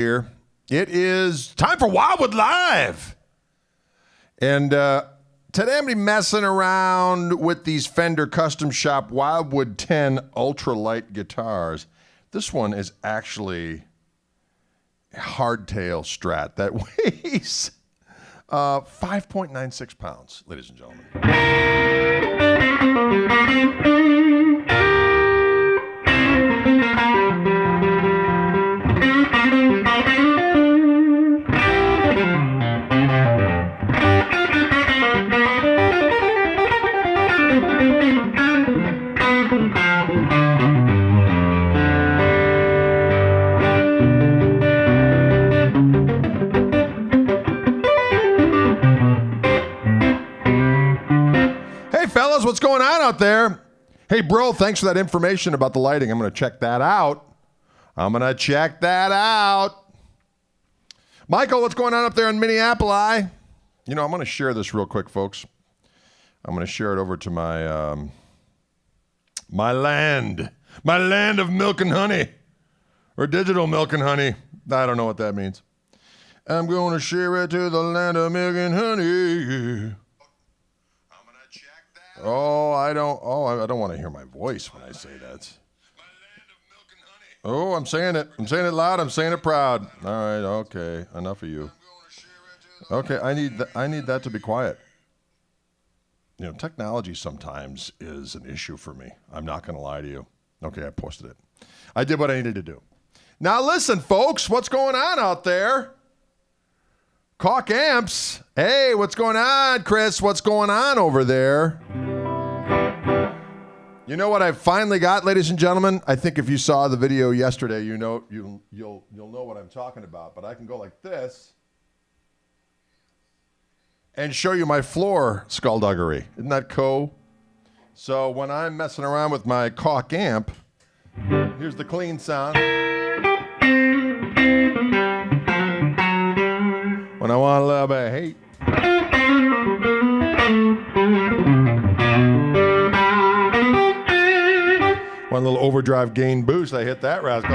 Here. It is time for Wildwood Live. And today I'm going to be messing around with these Fender Custom Shop Wildwood 10 ultralight guitars. This one is actually a hardtail strat that weighs 5.96 pounds, ladies and gentlemen. Fellas, what's going on out there? Hey, bro, thanks for that information about the lighting. I'm going to check that out. Michael, what's going on up there in Minneapolis? You know, I'm going to share this real quick, folks. I'm going to share it over to my my land of milk and honey, or digital milk and honey. I don't know what that means. I'm going to share it to the land of milk and honey. I don't want to hear my voice when I say that. Oh, I'm saying it. I'm saying it loud. I'm saying it proud. All right, okay. Enough of you. Okay, I need that to be quiet. You know, technology sometimes is an issue for me. I'm not going to lie to you. Okay, I posted it. I did what I needed to do. Now listen, folks, what's going on out there? Koch amps. Hey, what's going on, Chris? What's going on over there? You know what I finally got, ladies and gentlemen? I think if you saw the video yesterday, you'll know what I'm talking about. But I can go like this and show you my floor skullduggery. Isn't that cool? So when I'm messing around with my Koch amp, here's the clean sound. When I want a little bit of hate. One little overdrive gain boost, I hit that rascal.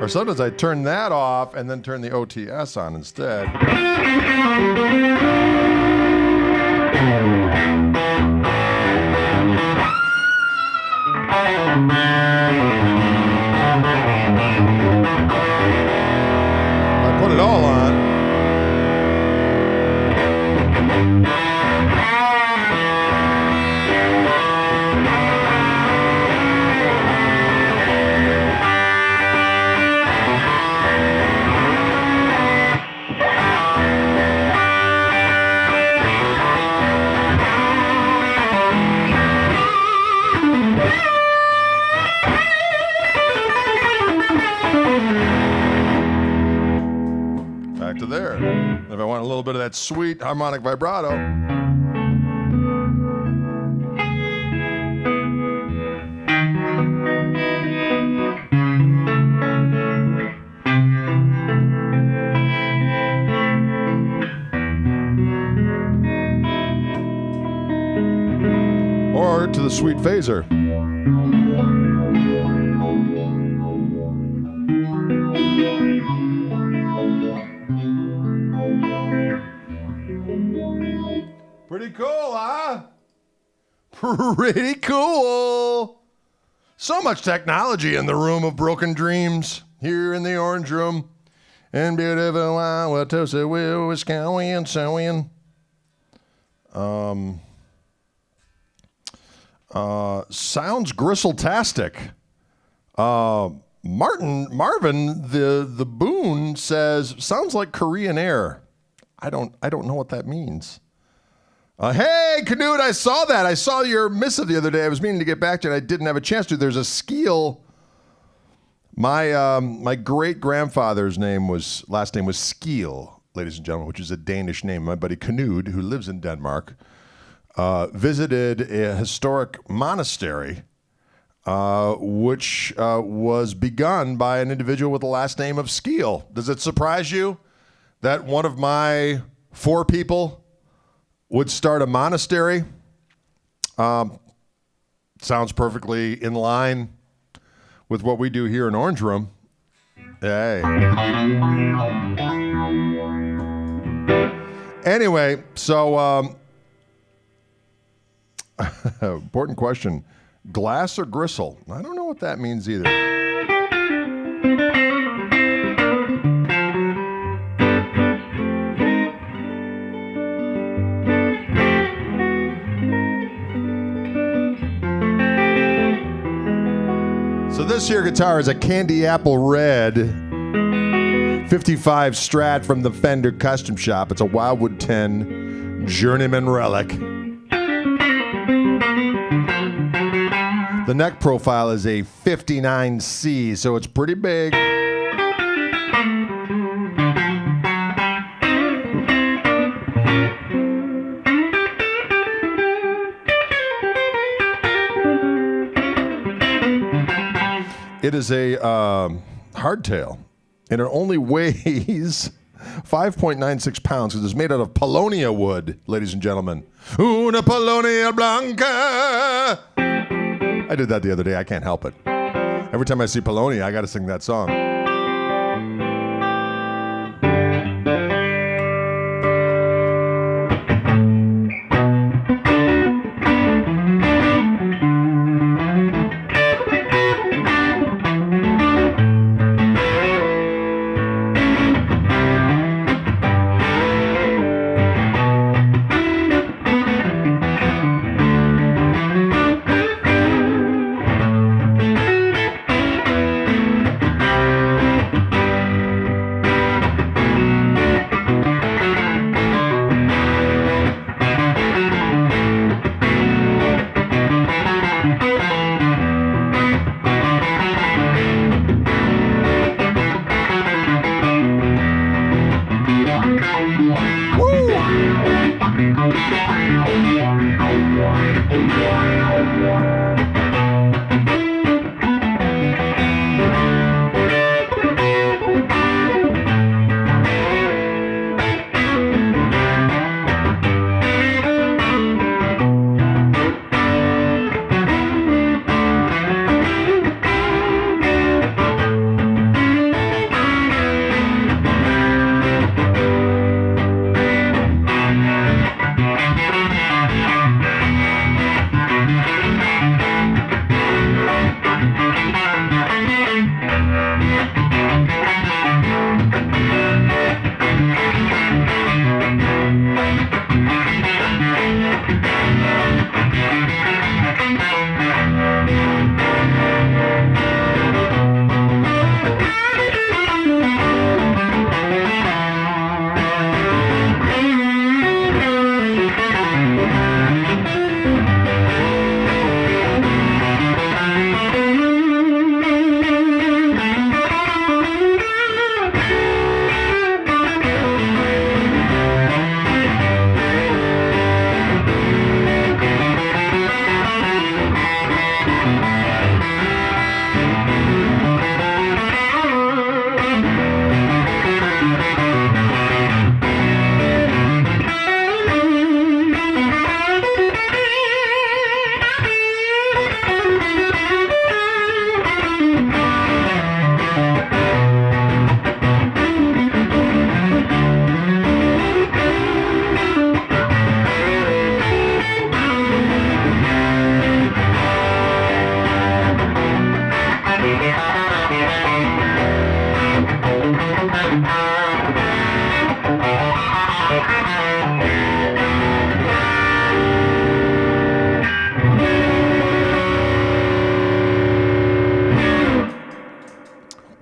Or sometimes I turn that off and then turn the OTS on instead. I put it all on. Back to there. If I want a little bit of that sweet harmonic vibrato. Or to the sweet phaser. Pretty cool, huh? Pretty cool. So much technology in the room of broken dreams here in the orange room. And beautiful Wauwatosa, Wisconsin, Sowian. Sounds gristle-tastic. Marvin, the Boone says, sounds like Korean Air. I don't know what that means. Hey, Canute, I saw that. I saw your missive the other day. I was meaning to get back to it. I didn't have a chance to. There's a Skeel. My great-grandfather's last name was Skeel, ladies and gentlemen, which is a Danish name. My buddy Canute, who lives in Denmark, visited a historic monastery, which was begun by an individual with the last name of Skeel. Does it surprise you that one of my 4 people would start a monastery? sounds perfectly in line with what we do here in Orange Room. Hey. Anyway, so important question. Glass or gristle? I don't know what that means either. So this here guitar is a Candy Apple Red 55 Strat from the Fender Custom Shop. It's a Wildwood 10 Journeyman Relic. The neck profile is a 59C, so it's pretty big. It is a hardtail, and it only weighs 5.96 pounds because it's made out of Polonia wood, ladies and gentlemen. Una Polonia Blanca. I did that the other day. I can't help it. Every time I see Polonia, I got to sing that song.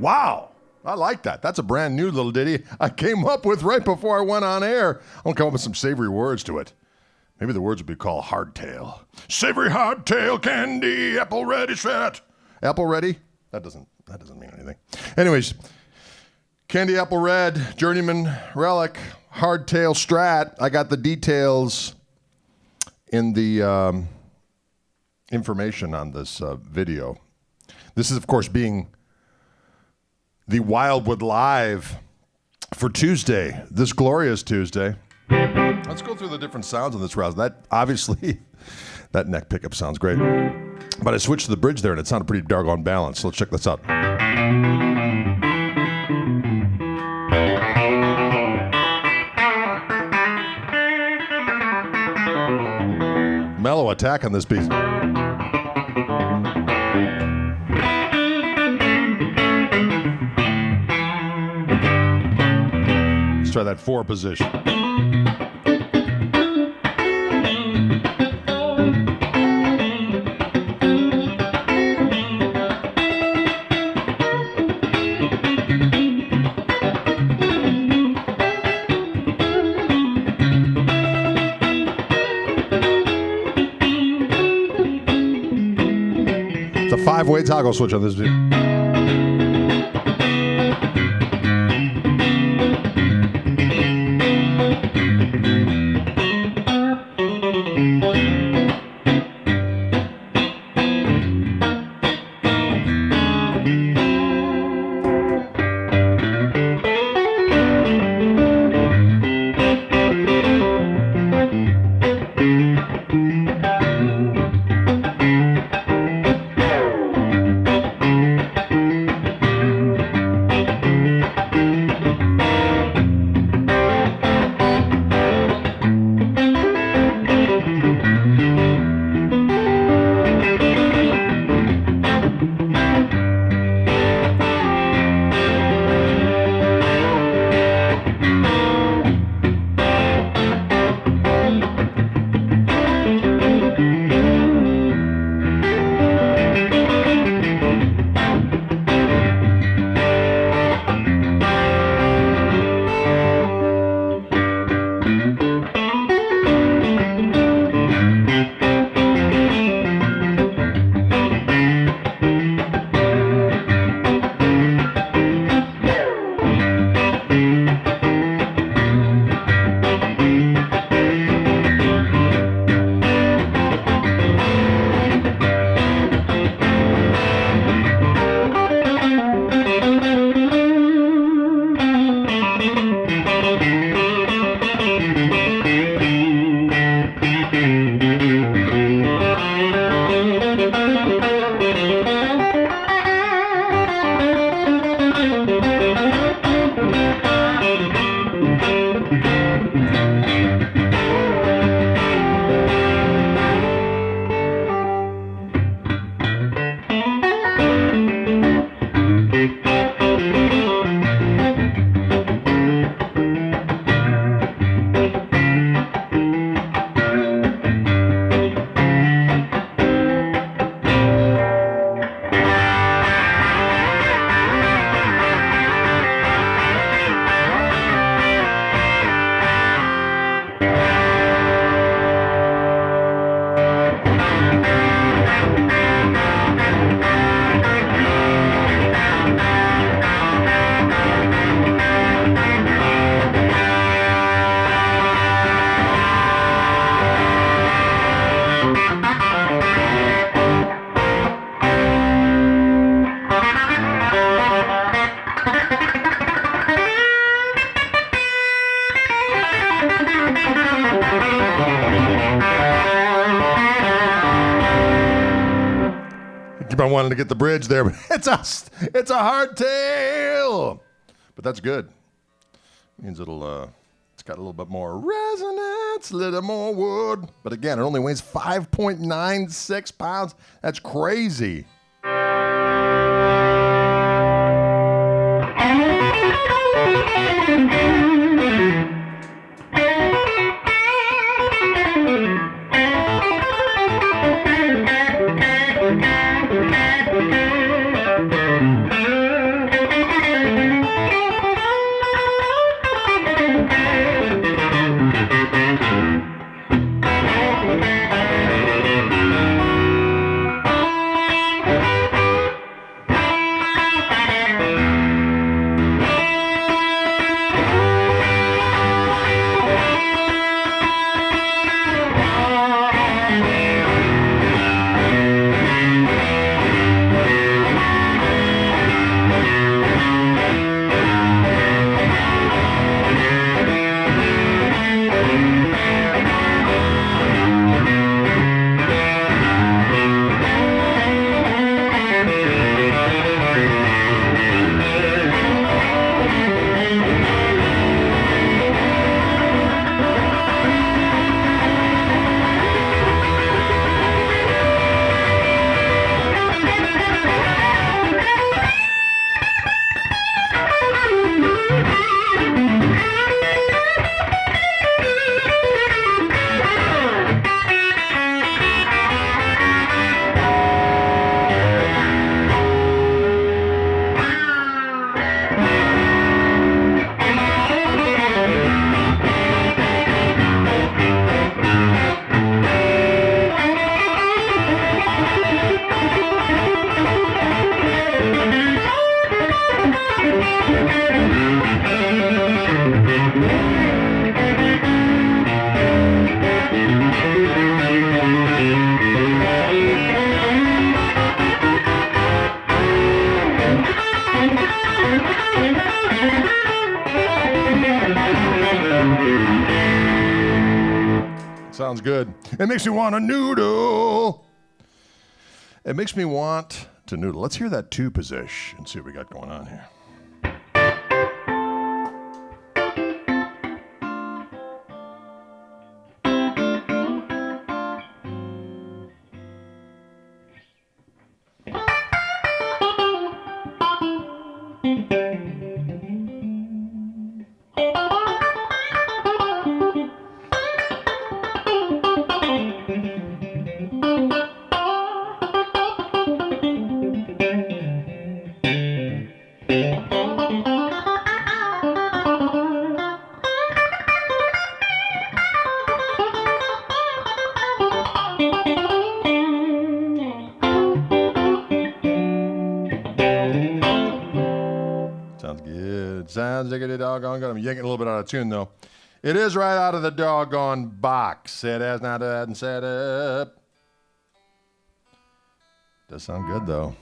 Wow, I like that. That's a brand new little ditty I came up with right before I went on air. I'm going to come up with some savory words to it. Maybe the words would be called hardtail. Savory hardtail candy, apple ready strat. Apple ready? That doesn't mean anything. Anyways, candy apple red, journeyman relic, hardtail strat. I got the details in the information on this video. This is, of course, being the Wildwood Live for Tuesday, this glorious Tuesday. Let's go through the different sounds on this rousing. That obviously, that neck pickup sounds great. But I switched to the bridge there, and it sounded pretty doggone balanced. So let's check this out. Mellow attack on this piece. Let's try that 4 position. It's a 5-way toggle switch on this view. I wanted to get the bridge there, but it's a hardtail. But that's good. Means it's got a little bit more resonance, a little more wood. But again, it only weighs 5.96 pounds. That's crazy. sounds good. It makes me want to noodle. It makes me want to noodle. Let's hear that 2 position and see what we got going on here. Sounds good. Sounds like a doggone good. I'm yanking a little bit out of tune, though. It is right out of the doggone box. It has not been set up. Does sound good, though.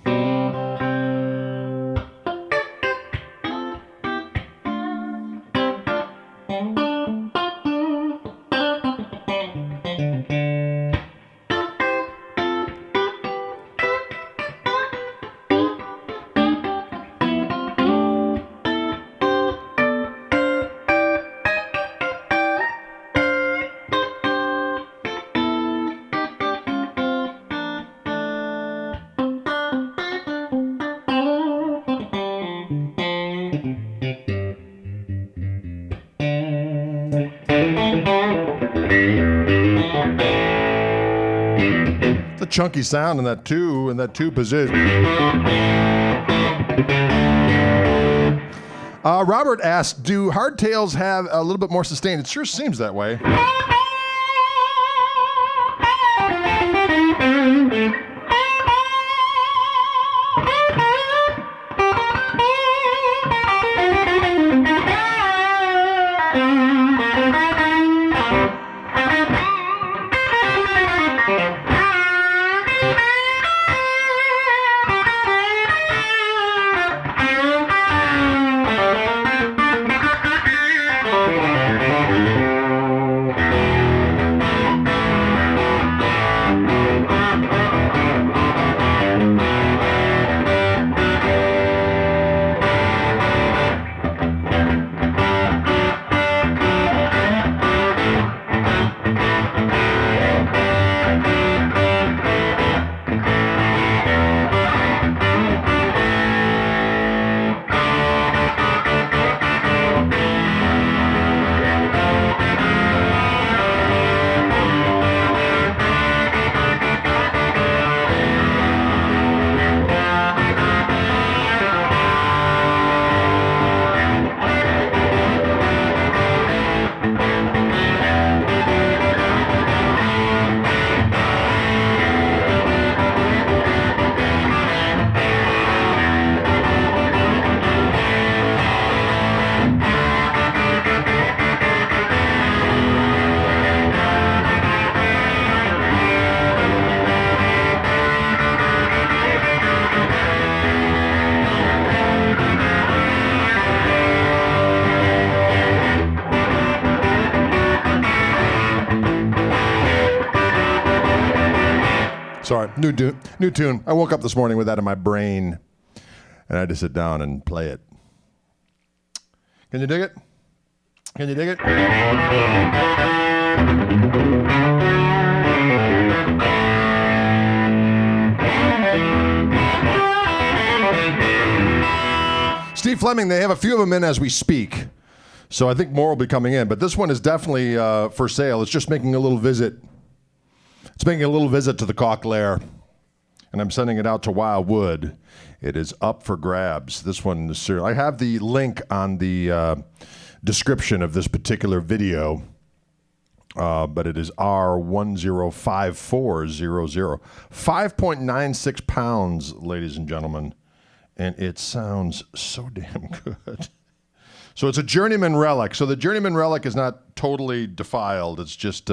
It's a chunky sound in that 2 position. Robert asked, do hardtails have a little bit more sustain? It sure seems that way. Sorry, new tune. I woke up this morning with that in my brain, and I had to sit down and play it. Can you dig it? Can you dig it? Steve Fleming, they have a few of them in as we speak, so I think more will be coming in, but this one is definitely for sale. It's just making a little visit. It's making a little visit to the Koch lair, and I'm sending it out to Wildwood. It is up for grabs. This one is serious. I have the link on the description of this particular video, but it is R105400. 5.96 pounds, ladies and gentlemen, and it sounds so damn good. So it's a Journeyman relic. So the Journeyman relic is not totally defiled. It's just...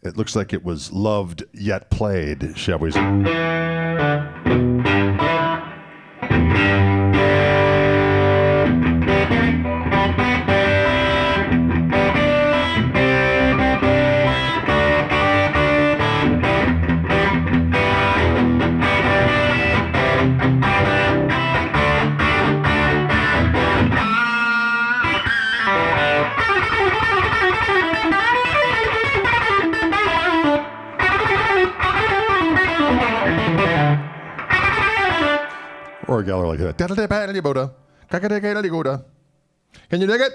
it looks like it was loved yet played, shall we say. Or a geller like that. Can you dig it?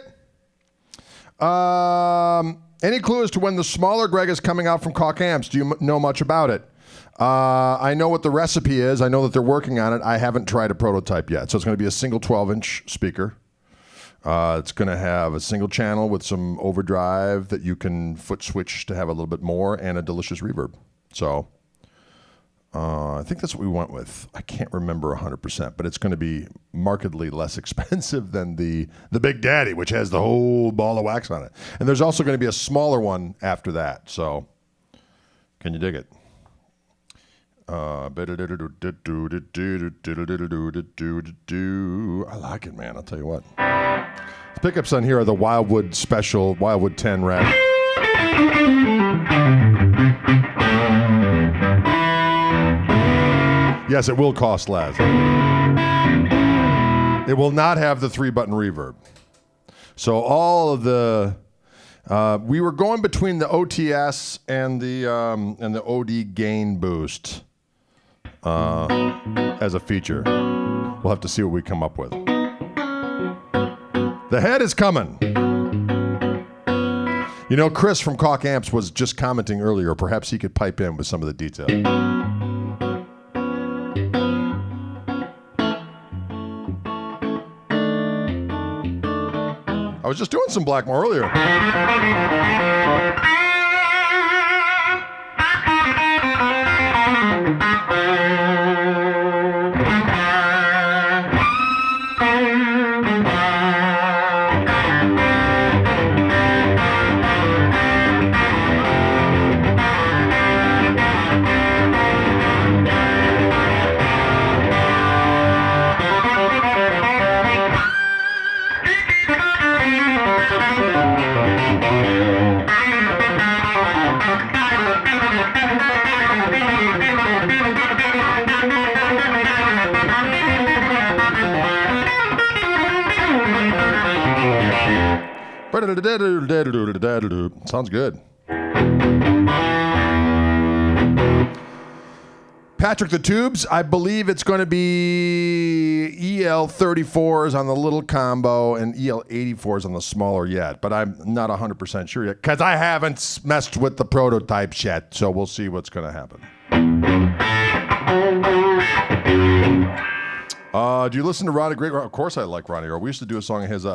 Any clue as to when the smaller Greg is coming out from Koch amps? Do you know much about it? I know what the recipe is. I know that they're working on it. I haven't tried a prototype yet. So it's going to be a single 12-inch speaker. It's going to have a single channel with some overdrive that you can foot switch to have a little bit more, and a delicious reverb. So I think that's what we went with. I can't remember 100%, but it's going to be markedly less expensive than the Big Daddy, which has the whole ball of wax on it. And there's also going to be a smaller one after that. So can you dig it? I like it, man. I'll tell you what. The pickups on here are the Wildwood Special, Wildwood 10 Red. Yes, it will cost less. It will not have the 3-button reverb. So all of the... we were going between the OTS and the OD gain boost as a feature. We'll have to see what we come up with. The head is coming. You know, Chris from Koch Amps was just commenting earlier. Perhaps he could pipe in with some of the detail. I was just doing some Blackmore earlier. Sounds good. Patrick the Tubes, I believe it's going to be EL34s on the little combo and EL84s on the smaller yet, but I'm not 100% sure yet because I haven't messed with the prototypes yet, so we'll see what's going to happen. Do you listen to Ronnie? Great, of course I like Ronnie. We used to do a song of his.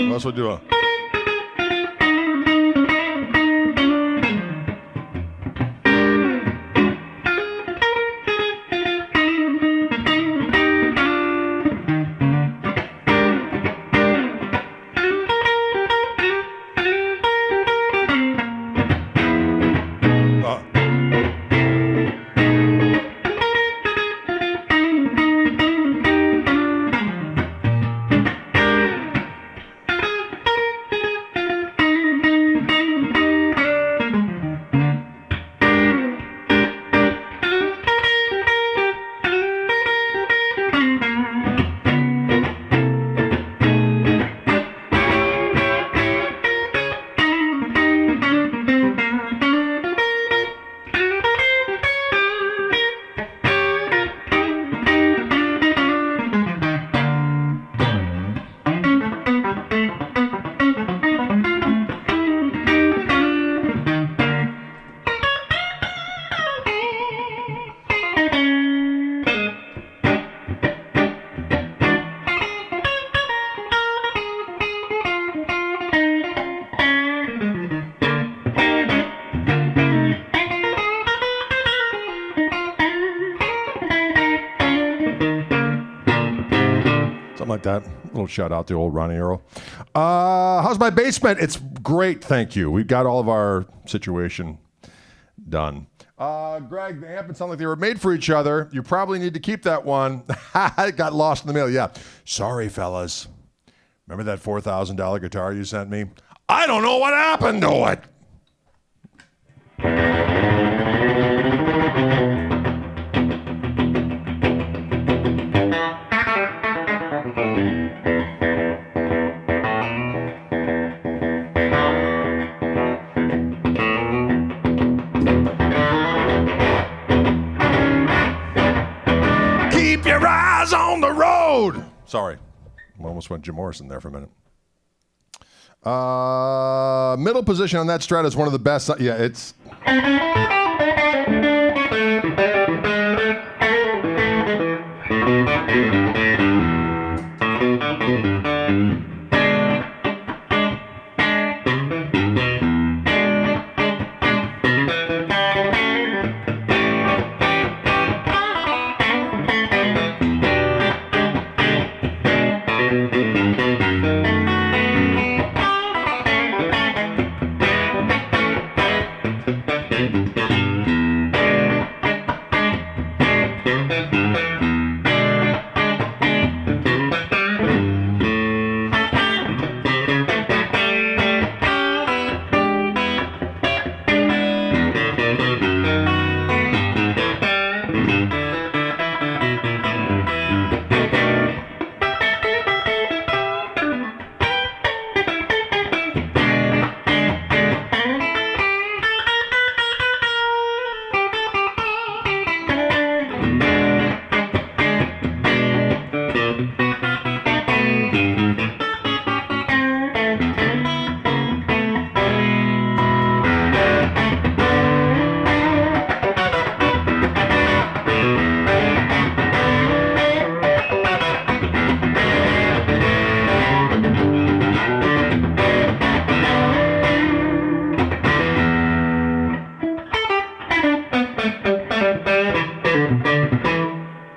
What else would do? Like that. A little shout out to old Ronnie Earl. How's my basement? It's great, thank you. We've got all of our situation done. Greg, the amp and sound like they were made for each other. You probably need to keep that one. It got lost in the mail. Yeah. Sorry, fellas. Remember that $4,000 guitar you sent me? I don't know what happened to it. Sorry. I almost went Jim Morrison there for a minute. Middle position on that Strat is one of the best. Yeah, it's...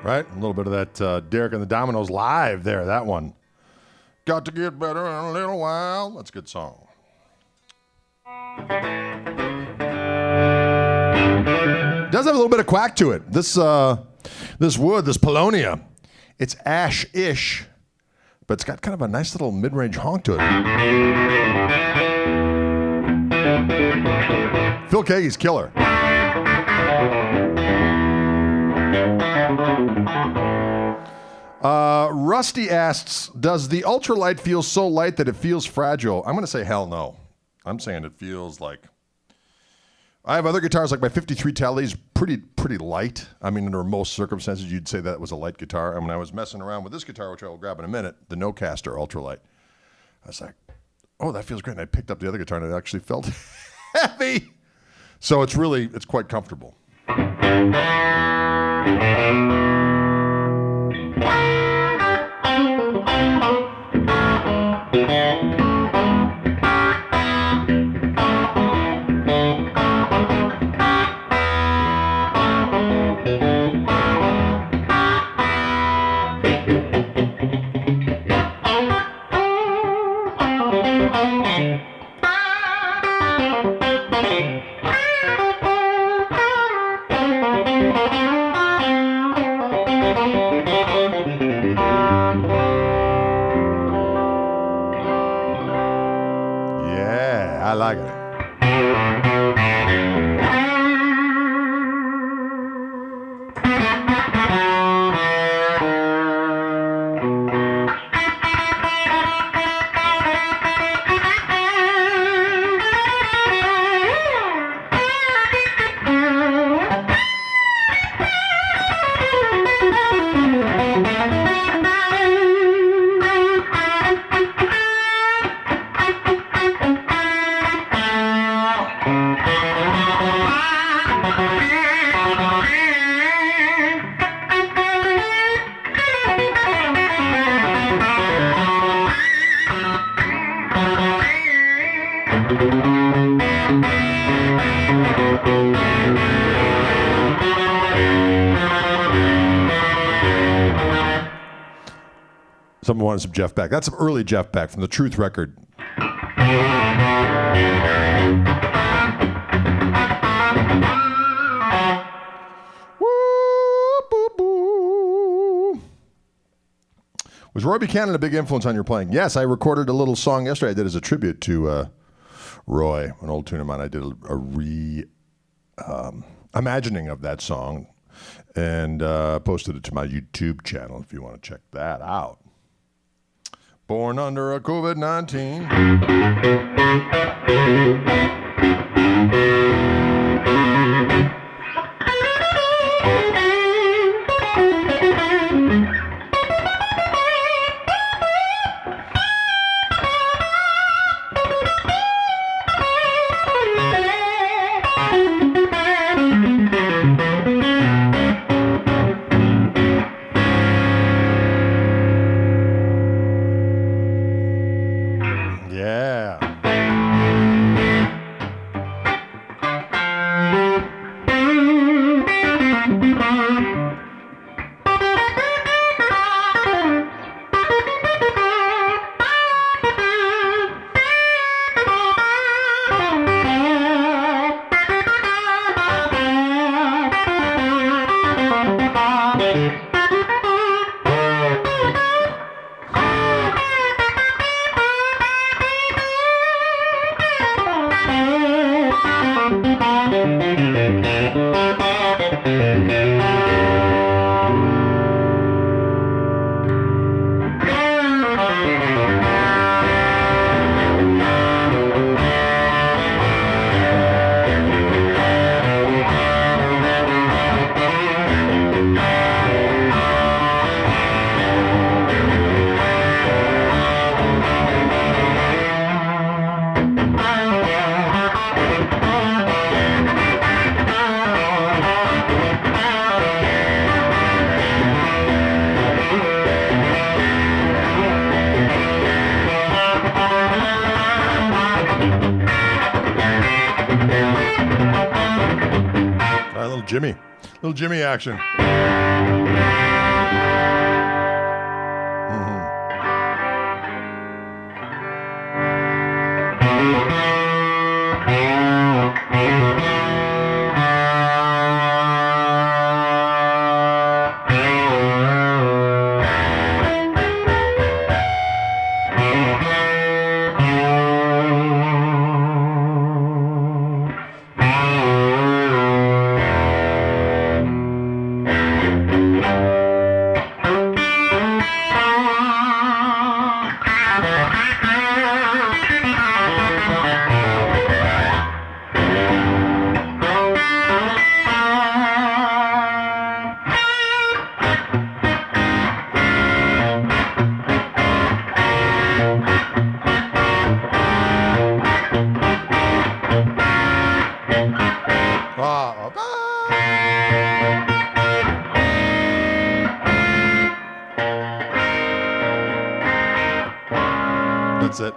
Right? A little bit of that Derek and the Dominoes live there, that one. Got to get better in a little while. That's a good song. It does have a little bit of quack to it. This wood, this Polonia, it's ash-ish, but it's got kind of a nice little mid-range honk to it. Phil Keaggy's killer. Rusty asks, does the ultralight feel so light that it feels fragile? I'm going to say hell no. I'm saying it feels like... I have other guitars, like my 53 Tele, pretty light. I mean, under most circumstances, you'd say that was a light guitar. And when I was messing around with this guitar, which I will grab in a minute, the Nocaster ultralight, I was like, oh, that feels great. And I picked up the other guitar, and it actually felt heavy. So it's quite comfortable. I like it. Someone wanted some Jeff Beck. That's some early Jeff Beck from the Truth record. Was Roy Buchanan a big influence on your playing? Yes, I recorded a little song yesterday I did as a tribute to Roy, an old tune of mine. I did a imagining of that song and posted it to my YouTube channel if you want to check that out. Born under a COVID-19. Little Jimmy action. That's it.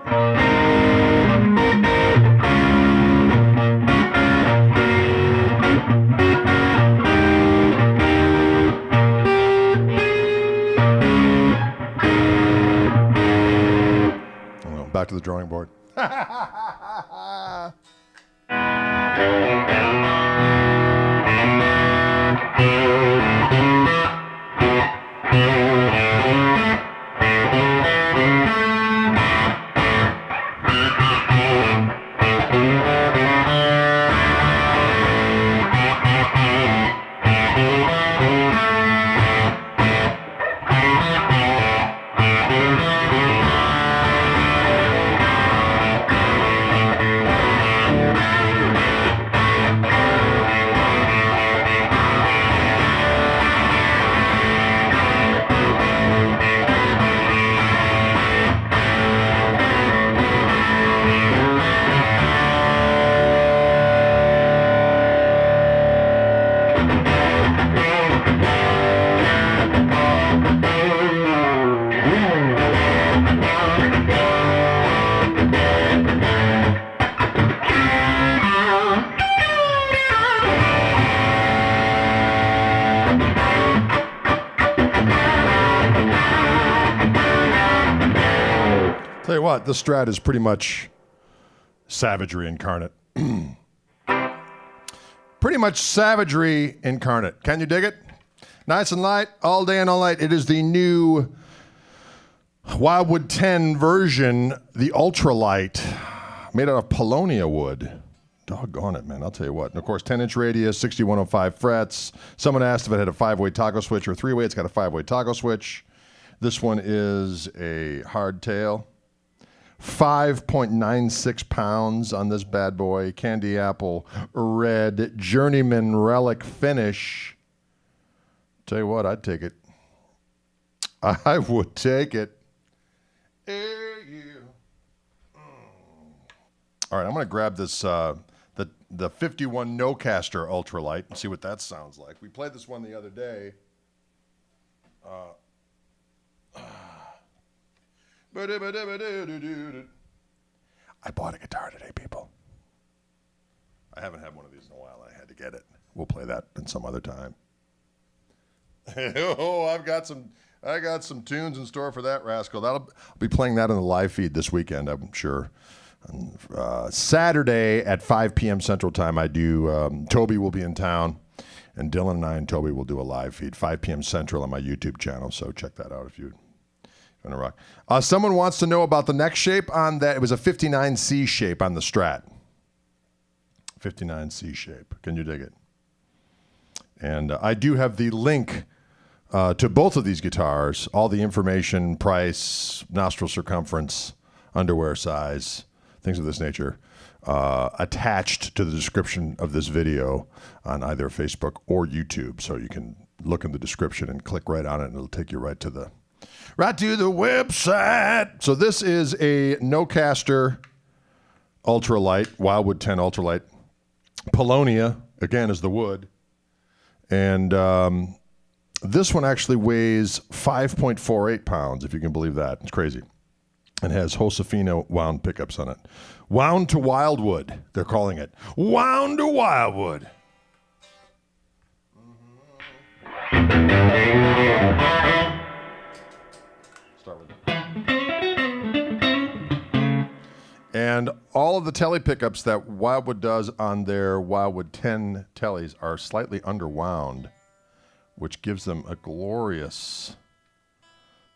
Back to the drawing board. Tell you what, this Strat is pretty much savagery incarnate. Pretty much savagery incarnate. Can you dig it? Nice and light, all day and all night. It is the new Wildwood 10 version, the ultralight, made out of Paulownia wood. Doggone it, man. I'll tell you what. And of course, 10-inch radius, 6105 frets. Someone asked if it had a 5-way toggle switch or 3-way. It's got a 5-way toggle switch. This one is a hardtail. 5.96 pounds on this bad boy. Candy apple red journeyman relic finish. Tell you what, I'd take it. I would take it. Hey, you. All right, I'm going to grab this the 51 Nocaster ultralight and see what that sounds like. We played this one the other day. I bought a guitar today, people. I haven't had one of these in a while. I had to get it. We'll play that in some other time. Oh, I got some tunes in store for that rascal. I'll be playing that on the live feed this weekend, I'm sure. Saturday at 5 p.m. Central Time, I do. Toby will be in town, and Dylan and I and Toby will do a live feed, 5 p.m. Central on my YouTube channel. So check that out if you want to rock. Someone wants to know about the neck shape on that. It was a 59C shape on the Strat. 59C shape. Can you dig it? And I do have the link to both of these guitars, all the information, price, nostril circumference, underwear size, things of this nature, attached to the description of this video on either Facebook or YouTube. So you can look in the description and click right on it, and it'll take you right to the website. So this is a Nocaster ultralight, Wildwood 10 ultralight. Paulownia, again, is the wood. And this one actually weighs 5.48 pounds, if you can believe that. It's crazy. And has Josefina wound pickups on it. Wound to Wildwood, they're calling it. Wound to Wildwood. Start with it. And all of the telly pickups that Wildwood does on their Wildwood 10 tellies are slightly underwound, which gives them a glorious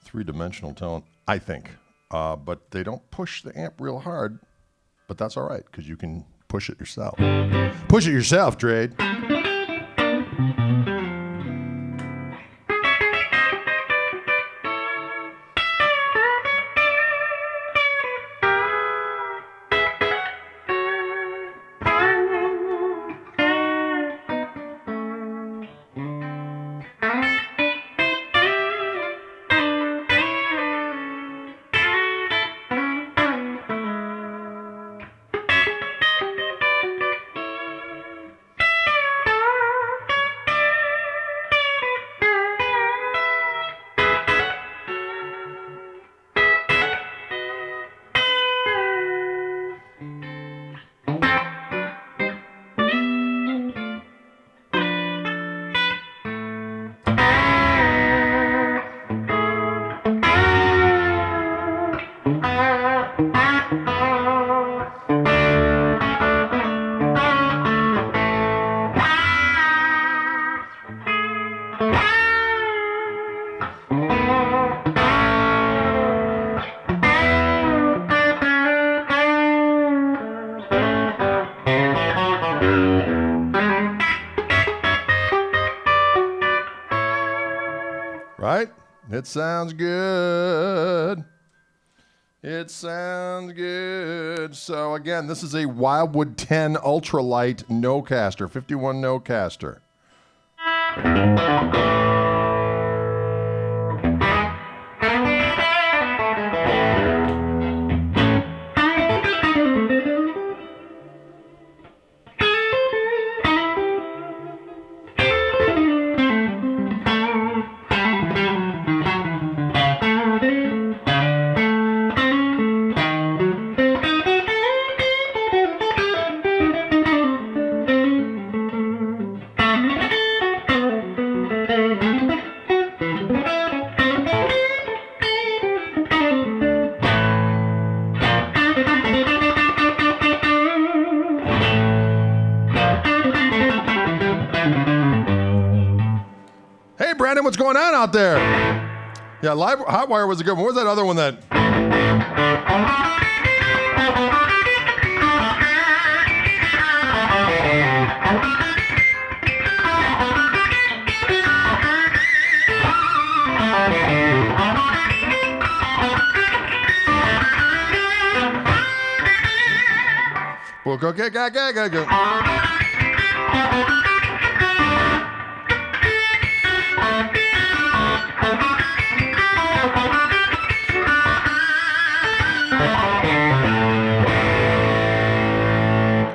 three-dimensional tone, I think. But they don't push the amp real hard, but that's all right, because you can push it yourself. Push it yourself, Trade. Right? It sounds good. It sounds good. So again, this is a Wildwood 10 ultralight Nocaster, 51 Nocaster. Brandon, what's going on out there? Yeah, live Hotwire was a good one. What was that other one that? Well, go.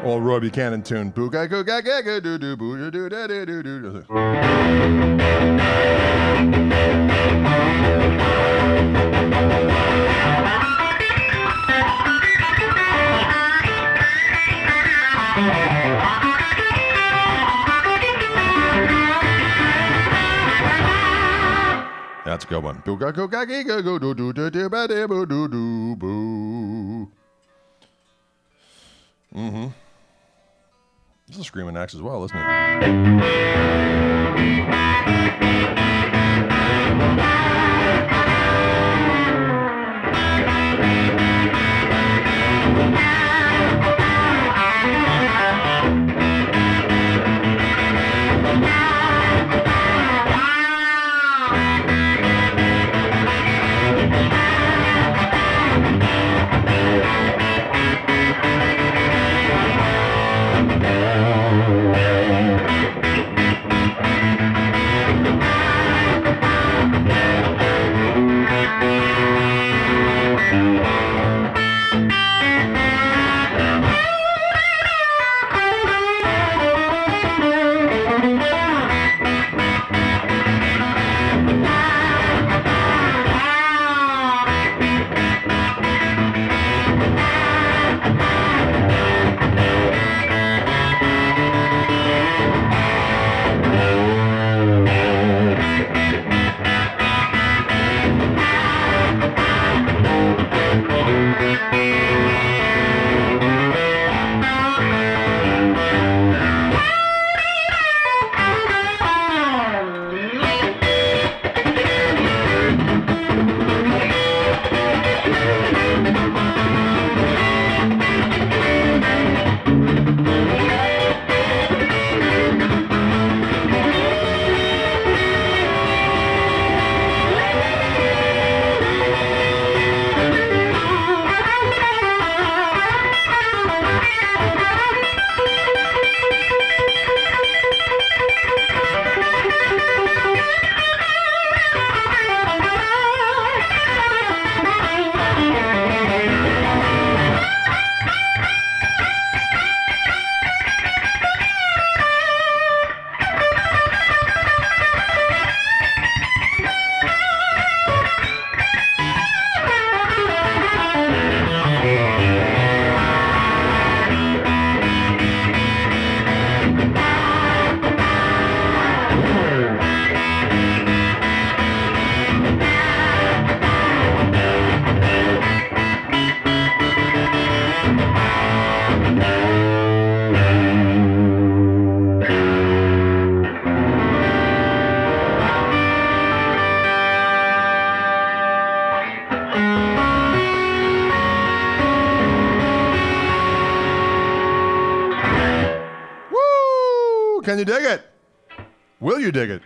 Old Roy Buchanan tune. Booga go ga ga ga doo doo boo doo da doo doo doo. That's a good one. Booga go ga ga go doo doo doo doo ba doo boo doo doo boo. Mm-hmm. This is a screaming axe as well, isn't it? Can you dig it? Will you dig it?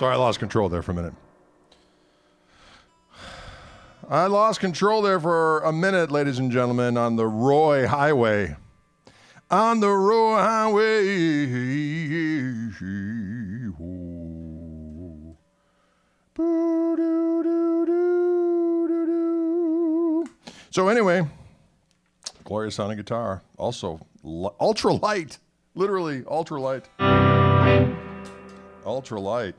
Sorry, I lost control there for a minute. I lost control there for a minute, ladies and gentlemen, on the Roy Highway. On the Roy Highway. So anyway, glorious sounding guitar. Also, ultra light. Literally, ultra light. Ultra light.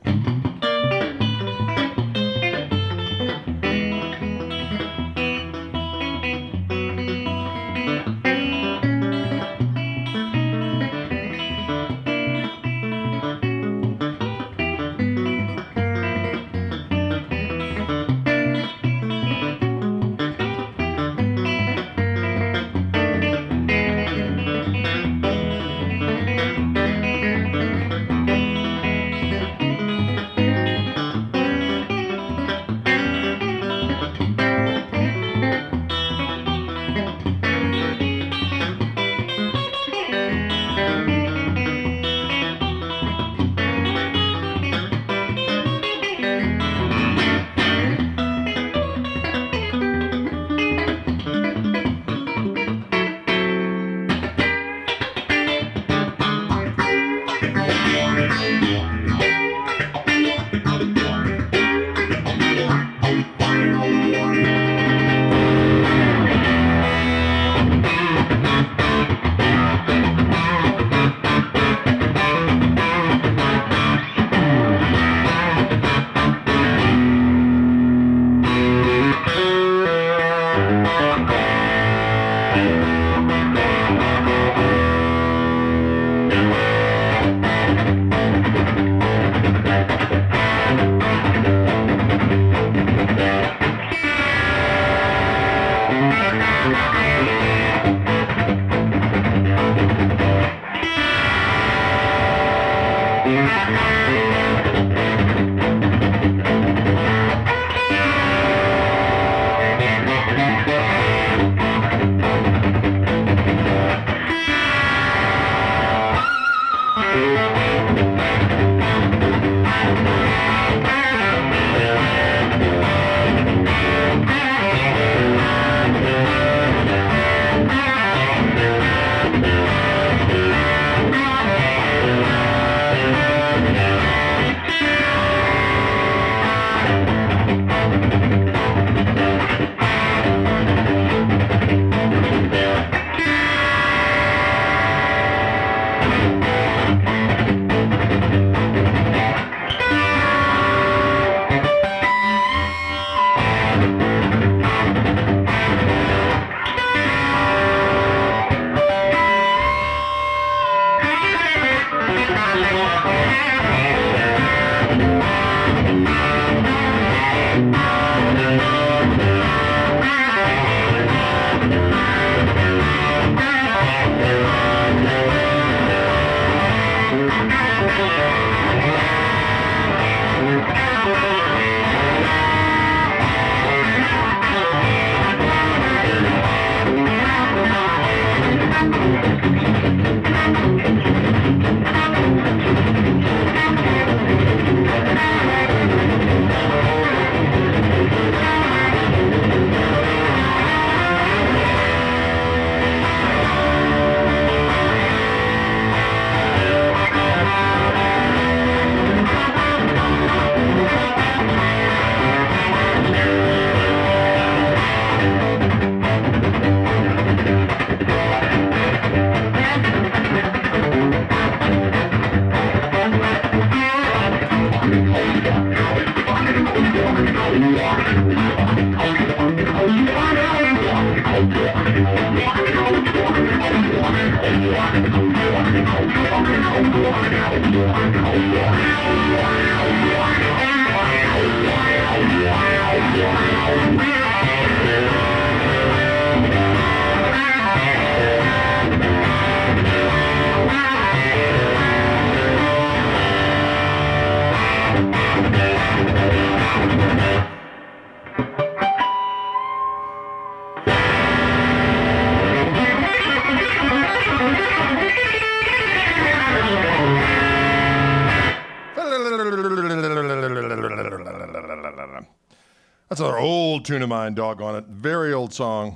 That's another old tune of mine, doggone it. Very old song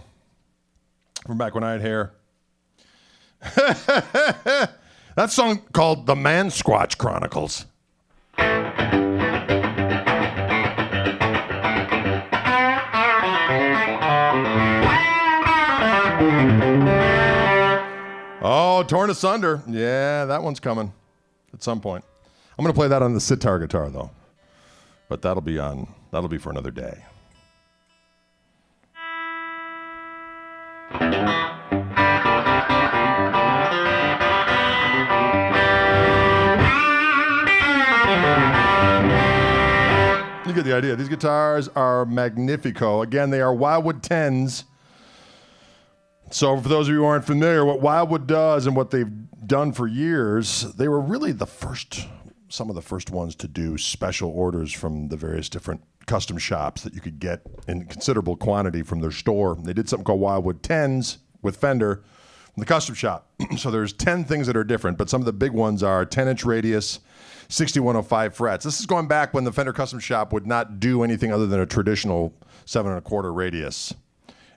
from back when I had hair. That song called The Man Squatch Chronicles. Oh, Torn Asunder. Yeah, that one's coming at some point. I'm going to play that on the sitar guitar, though. But that'll be for another day. You get the idea. These guitars are Magnifico. Again, they are Wildwood 10s. So for those of you who aren't familiar, what Wildwood does and what they've done for years, they were really some of the first ones to do special orders from the various different custom shops that you could get in considerable quantity from their store. They did something called Wildwood 10s with Fender from the custom shop. So there's 10 things that are different, but some of the big ones are 10-inch radius, 6105 frets. This is going back when the Fender custom shop would not do anything other than a traditional 7 1/4 radius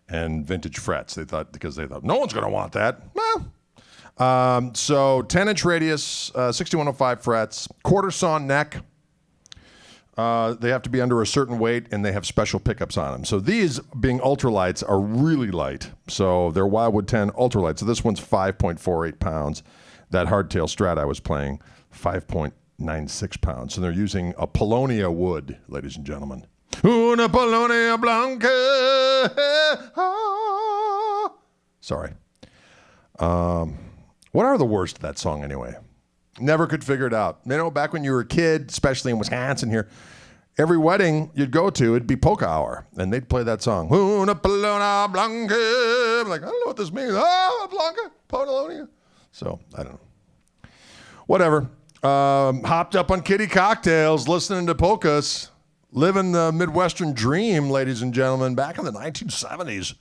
and vintage frets. Because they thought no one's going to want that. Well, so 10-inch radius, 6105 frets, quarter sawn neck. They have to be under a certain weight, and they have special pickups on them. So these, being ultralights, are really light. So they're Wildwood 10 ultralights. So this one's 5.48 pounds. That Hardtail Strat I was playing, 5.96 pounds. So they're using a Polonia wood, ladies and gentlemen. Una Polonia Blanca. Sorry. What are the words to that song anyway? Never could figure it out. You know, back when you were a kid, especially in Wisconsin here, every wedding you'd go to, it'd be polka hour, and they'd play that song. Una Polonia Blanca. I'm like, I don't know what this means. Oh, Blanca, Polonia. So, I don't know. Whatever. Hopped up on kitty cocktails, listening to polkas, living the Midwestern dream, ladies and gentlemen, back in the 1970s.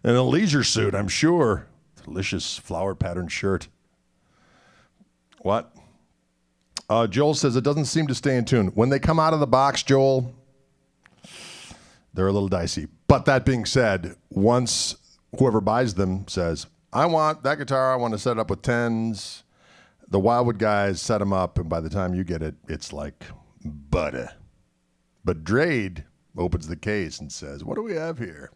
In a leisure suit, I'm sure. Delicious flower patterned shirt. What? Joel says it doesn't seem to stay in tune. When they come out of the box, Joel, they're a little dicey. But that being said, once whoever buys them says, I want that guitar, I want to set it up with 10s, the Wildwood guys set them up, and by the time you get it, it's like butter. But Drade opens the case and says, what do we have here?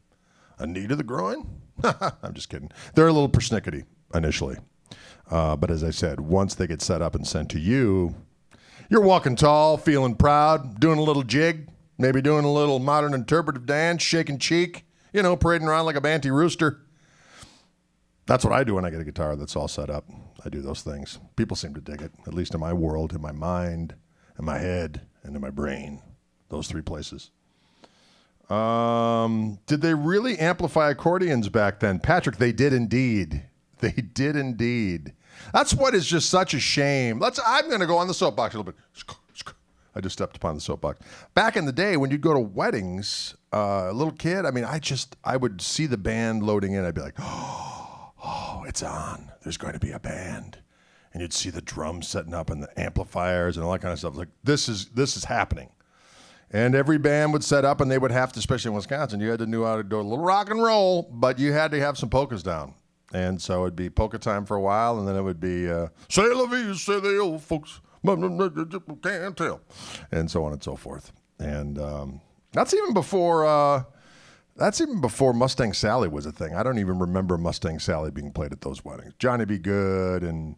A knee to the groin? I'm just kidding. They're a little persnickety initially. But as I said, once they get set up and sent to you, you're walking tall, feeling proud, doing a little jig, maybe doing a little modern interpretive dance, shaking cheek, you know, parading around like a banty rooster. That's what I do when I get a guitar that's all set up. I do those things. People seem to dig it, at least in my world, in my mind, in my head, and in my brain. Those three places. Did they really amplify accordions back then? Patrick, they did indeed. They did indeed. That's what is just such a shame. I'm going to go on the soapbox a little bit. I just stepped upon the soapbox. Back in the day, when you'd go to weddings, a little kid, I mean, I would see the band loading in. I'd be like, oh, it's on. There's going to be a band. And you'd see the drums setting up and the amplifiers and all that kind of stuff. Like, this is happening. And every band would set up, and they would have to, especially in Wisconsin, you had to know how to do a little rock and roll, but you had to have some polkas down. And so it'd be polka time for a while, and then it would be say la vie, say the old folks, can't tell, and so on and so forth. And that's even before Mustang Sally was a thing. I don't even remember Mustang Sally being played at those weddings. Johnny Be Good and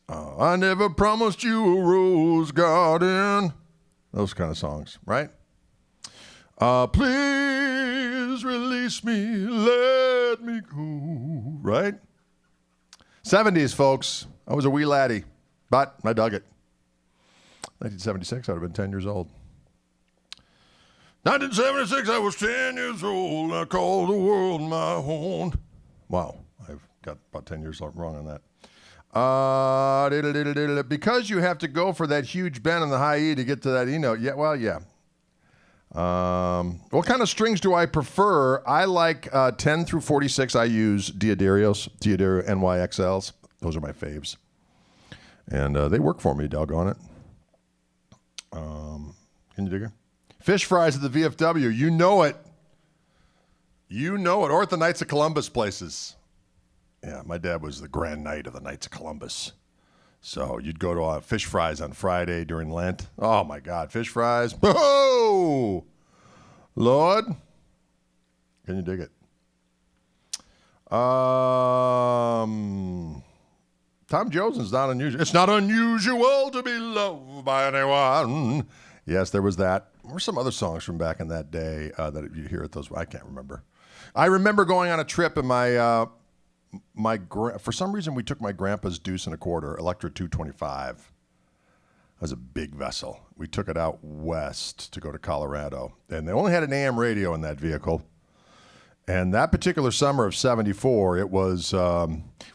I never promised you a rose garden. Those kind of songs, right? Please release me, let me go, right? 70s, folks. I was a wee laddie, but I dug it. 1976, I would have been 10 years old. 1976, I was 10 years old. I called the world my own. Wow, I've got about 10 years wrong on that. Because you have to go for that huge bend in the high E to get to that E note. Yeah, well, yeah. What kind of strings do I prefer? I like 10 through 46. I use Diodario NYXLs. Those are my faves. And they work for me, doggone it. Can you dig it? Fish fries at the VFW. You know it. You know it. Or at the Knights of Columbus places. Yeah, my dad was the Grand Knight of the Knights of Columbus. So you'd go to fish fries on Friday during Lent. Oh, my God. Fish fries. Oh, Lord. Can you dig it? Tom Josen's not unusual. It's not unusual to be loved by anyone. Yes, there was that. There were some other songs from back in that day that you hear at those. I can't remember. I remember going on a trip and for some reason we took my grandpa's deuce and a quarter, Electra 225. That was a big vessel. We took it out west to go to Colorado. And they only had an AM radio in that vehicle. And that particular summer of 74, it was,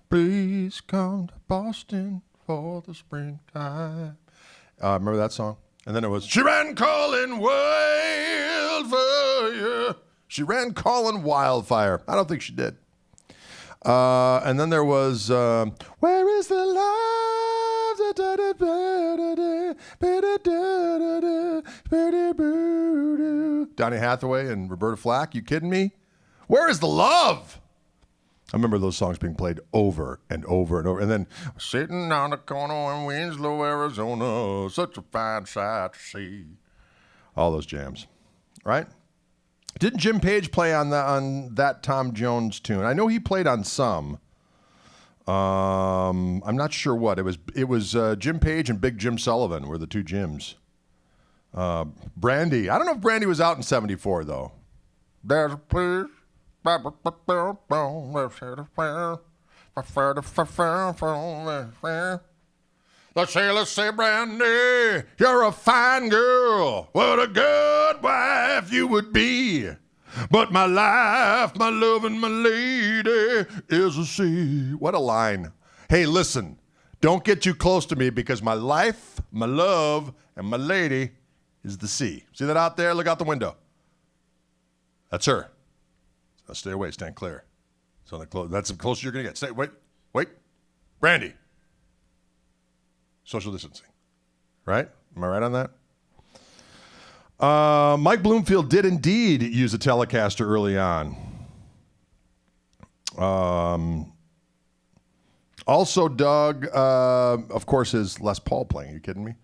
please come to Boston for the springtime. Remember that song? And then it was, she ran calling wildfire. She ran calling wildfire. I don't think she did. And then there was, where is the love? Donny Hathaway and Roberta Flack. You kidding me? Where is the love? I remember those songs being played over and over and over. And then, sitting on the corner in Winslow, Arizona, such a fine sight to see. All those jams, right? Didn't Jim Page play on that Tom Jones tune? I know he played on some. I'm not sure what. It was Jim Page and Big Jim Sullivan were the two Jims. Brandy. I don't know if Brandy was out in 74, though. There's a place. Let's say, Brandy, you're a fine girl. What a good wife you would be. But my life, my love, and my lady is a sea. What a line. Hey, listen, don't get too close to me because my life, my love, and my lady is the sea. See that out there? Look out the window. That's her. Now stay away, stand clear. So that's the closest you're going to get. Stay, wait. Brandy. Social distancing. Right? Am I right on that? Mike Bloomfield did indeed use a Telecaster early on. Also, Doug, of course, his Les Paul playing. Are you kidding me?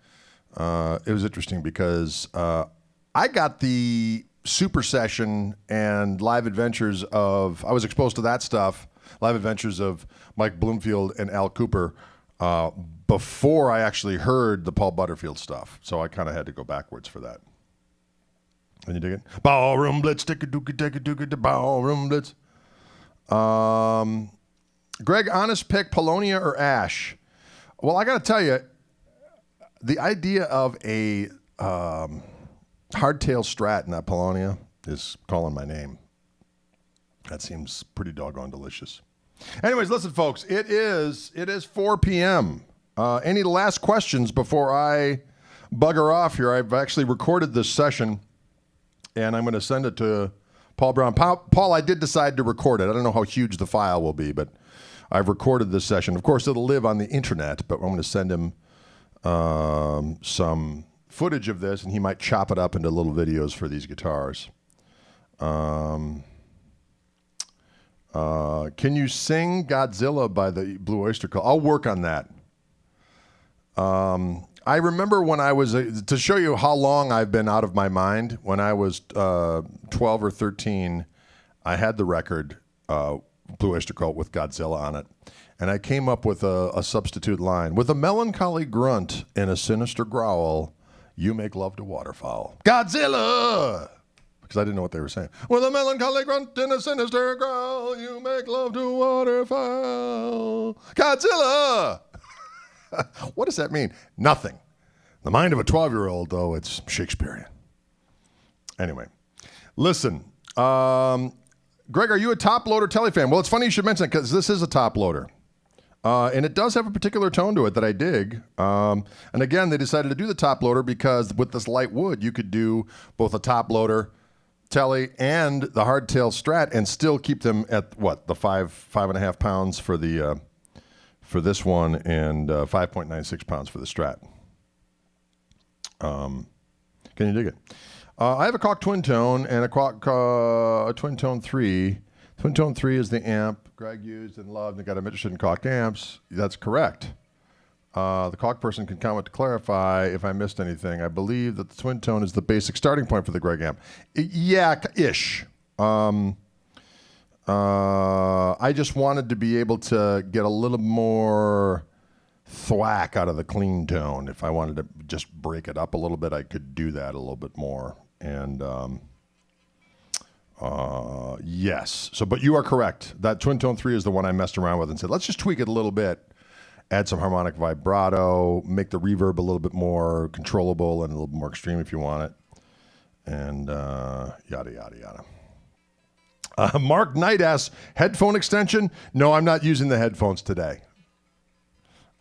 It was interesting because I got the Super Session and Live Adventures of, I was exposed to that stuff, Live Adventures of Mike Bloomfield and Al Cooper, before I actually heard the Paul Butterfield stuff. So I kind of had to go backwards for that. Can you dig it? Ballroom Blitz, take-a-dookie, ballroom Blitz. Greg, honest pick, Polonia or Ash? Well, I got to tell you, the idea of a hardtail strat in that Polonia is calling my name. That seems pretty doggone delicious. Anyways, listen, folks, it is 4 p.m. Any last questions before I bugger off here? I've actually recorded this session, and I'm going to send it to Paul Brown. Paul, I did decide to record it. I don't know how huge the file will be, but I've recorded this session. Of course, it'll live on the internet, but I'm going to send him some footage of this, and he might chop it up into little videos for these guitars. Can you sing Godzilla by the Blue Oyster Cult? I'll work on that. I remember when I was, to show you how long I've been out of my mind, when I was 12 or 13, I had the record, Blue Oyster Cult with Godzilla on it. And I came up with a substitute line. With a melancholy grunt and a sinister growl, you make love to waterfowl. Godzilla! Because I didn't know what they were saying. With a melancholy grunt and a sinister growl, you make love to waterfowl. Godzilla! What does that mean? Nothing. The mind of a 12-year-old, though, it's Shakespearean. Anyway, listen. Greg, are you a top loader Tele fan? Well, it's funny you should mention it because this is a top loader. And it does have a particular tone to it that I dig. And again, they decided to do the top loader because with this light wood, you could do both a top loader Tele and the hardtail Strat and still keep them at what, the 5.5 pounds for the for this one and 5.96 pounds for the Strat. Can you dig it? I have a Koch Twin Tone and a Koch Twin Tone 3. Twin Tone 3 is the amp Greg used and loved and got him interested in Koch amps. That's correct. The Koch person can comment to clarify if I missed anything. I believe that the Twin Tone is the basic starting point for the Greg amp. Yeah-ish. I just wanted to be able to get a little more thwack out of the clean tone. If I wanted to just break it up a little bit, I could do that a little bit more. And yes. So, but you are correct. That Twin Tone 3 is the one I messed around with and said, let's just tweak it a little bit. Add some harmonic vibrato, make the reverb a little bit more controllable and a little bit more extreme if you want it. And yada, yada, yada. Mark Knight asks, headphone extension? No, I'm not using the headphones today.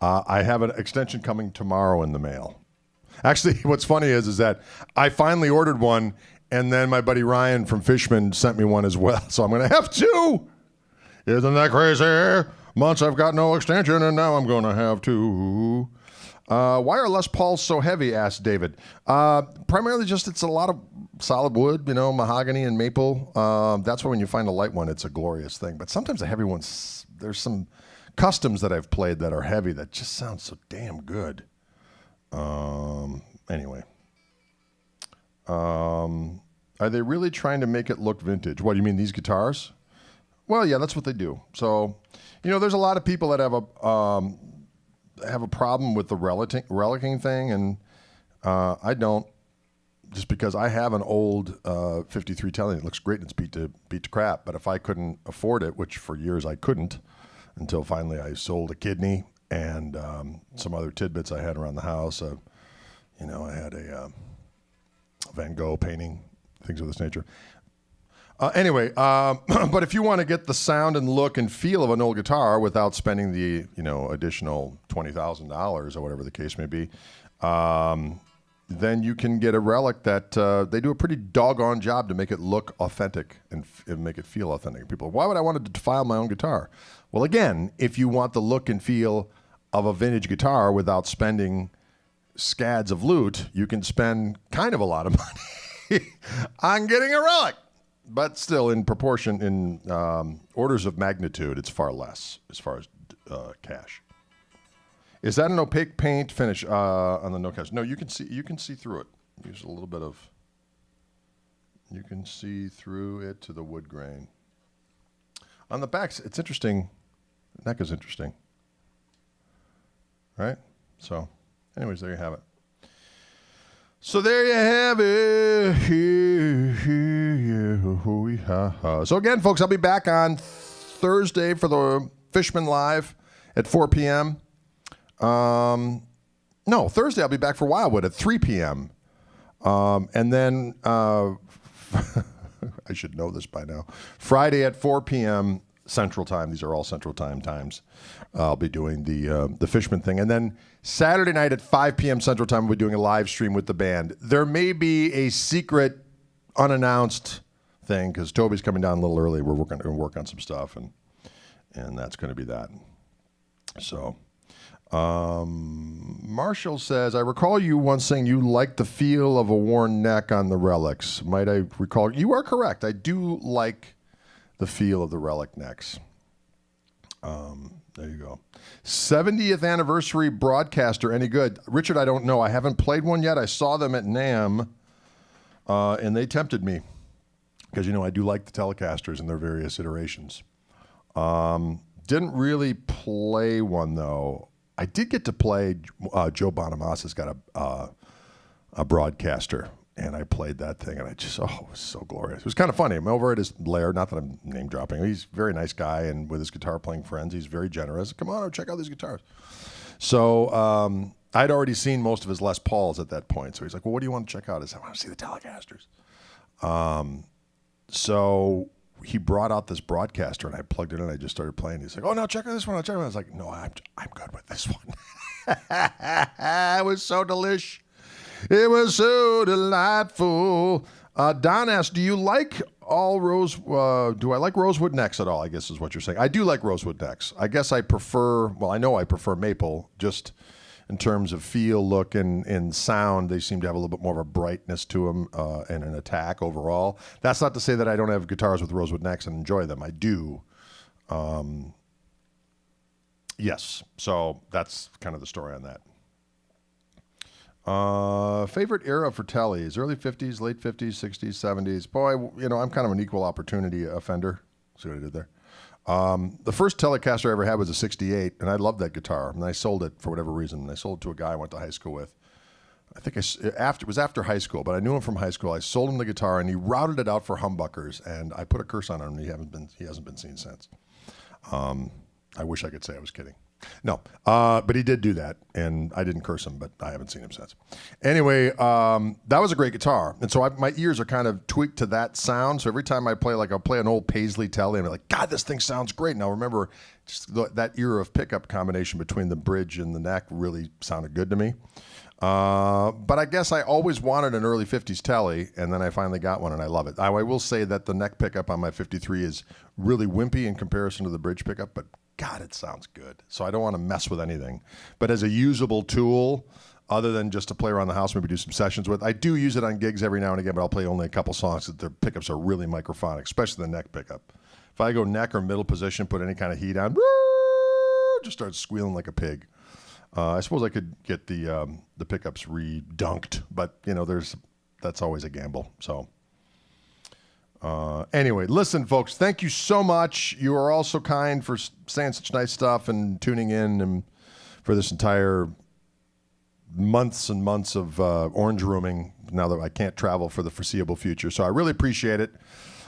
I have an extension coming tomorrow in the mail. Actually, what's funny is that I finally ordered one, and then my buddy Ryan from Fishman sent me one as well. So I'm going to have two. Isn't that crazy? Months I've got no extension, and now I'm going to have two. Why are Les Pauls so heavy, asked David. Primarily just it's a lot of solid wood, mahogany and maple. That's why when you find a light one, it's a glorious thing. But sometimes the heavy ones, there's some customs that I've played that are heavy that just sound so damn good. Anyway. Are they really trying to make it look vintage? What, do you mean these guitars? Well, yeah, that's what they do. So, there's a lot of people that have a problem with the relicking thing, and I don't, just because I have an old 53 Tele. It looks great and it's beat to crap. But if I couldn't afford it, which for years I couldn't, until finally I sold a kidney and some other tidbits I had around the house. I had a Van Gogh painting, things of this nature. Anyway, but if you want to get the sound and look and feel of an old guitar without spending the additional $20,000 or whatever the case may be, then you can get a relic that they do a pretty doggone job to make it look authentic and make it feel authentic. People, why would I want to defile my own guitar? Well, again, if you want the look and feel of a vintage guitar without spending scads of loot, you can spend kind of a lot of money on getting a relic. But still, in proportion, in orders of magnitude, it's far less as far as cash. Is that an opaque paint finish on the Nocaster? No, you can see through it. Use a little bit of. You can see through it to the wood grain. On the backs, it's interesting. The neck is interesting, right? So, anyways, there you have it. So there you have it. So again, folks, I'll be back on Thursday for the Fishman Live at 4 p.m. No, Thursday I'll be back for Wildwood at 3 p.m. And then I should know this by now. Friday at 4 p.m. Central Time. These are all Central Time times. I'll be doing the Fishman thing. And then Saturday night at 5 p.m. Central Time, we'll be doing a live stream with the band. There may be a secret, unannounced thing, because Toby's coming down a little early. We're going to work on some stuff, and that's going to be that. So, Marshall says, I recall you once saying you liked the feel of a worn neck on the relics. Might I recall? You are correct. I do like the feel of the relic necks. There you go. 70th anniversary broadcaster, any good? Richard, I don't know. I haven't played one yet. I saw them at NAMM, and they tempted me because, I do like the Telecasters in their various iterations. Didn't really play one, though. I did get to play, Joe Bonamassa has got a broadcaster, and I played that thing, and it was so glorious. It was kind of funny. I'm over at his lair, not that I'm name dropping. He's a very nice guy, and with his guitar playing friends, he's very generous. Come on, check out these guitars. So I'd already seen most of his Les Pauls at that point. So he's like, well, what do you want to check out? I said, I want to see the Telecasters. So he brought out this broadcaster, and I plugged it in, and I just started playing. He's like, oh, no, check out this one. I'll check it out. I was like, no, I'm good with this one. It was so delish. It was so delightful. Don asked, do you like all do I like rosewood necks at all, I guess is what you're saying. I do like rosewood necks. I guess I prefer, well, I know I prefer maple, just in terms of feel, look, and sound. They seem to have a little bit more of a brightness to them and an attack overall. That's not to say that I don't have guitars with rosewood necks and enjoy them. I do. Yes, so that's kind of the story on that. Favorite era for tellies, early 50s, late 50s, 60s, 70s. Boy, I'm kind of an equal opportunity offender. See what I did there? The first Telecaster I ever had was a 68, and I loved that guitar. And I sold it for whatever reason. And I sold it to a guy I went to high school with. I think it was after high school, but I knew him from high school. I sold him the guitar, and he routed it out for humbuckers, and I put a curse on him, and he hasn't been seen since. I wish I could say I was kidding. No, but he did do that, and I didn't curse him, but I haven't seen him since. Anyway, that was a great guitar, and so my ears are kind of tweaked to that sound, so every time I play, I'll play an old Paisley Telly, and I'm like, God, this thing sounds great. Now, remember, just that era of pickup combination between the bridge and the neck really sounded good to me. But I guess I always wanted an early 50s Telly, and then I finally got one, and I love it. I will say that the neck pickup on my 53 is really wimpy in comparison to the bridge pickup, but God, it sounds good. So I don't want to mess with anything. But as a usable tool, other than just to play around the house, maybe do some sessions with, I do use it on gigs every now and again, but I'll play only a couple songs that their pickups are really microphonic, especially the neck pickup. If I go neck or middle position, put any kind of heat on, just start squealing like a pig. I suppose I could get the pickups re-dunked, but that's always a gamble. So anyway, listen, folks, thank you so much. You are all so kind for saying such nice stuff and tuning in and for this entire months and months of orange rooming now that I can't travel for the foreseeable future. So I really appreciate it.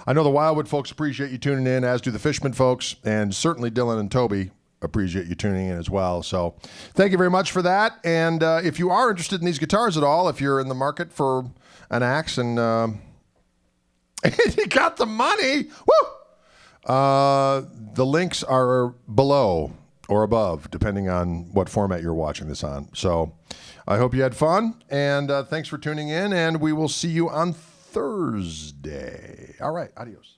I know the Wildwood folks appreciate you tuning in, as do the Fishman folks, and certainly Dylan and Toby appreciate you tuning in as well. So thank you very much for that. And if you are interested in these guitars at all, if you're in the market for an axe and you got the money, woo! The links are below or above, depending on what format you're watching this on. So I hope you had fun, and thanks for tuning in, and we will see you on Thursday. All right, adios.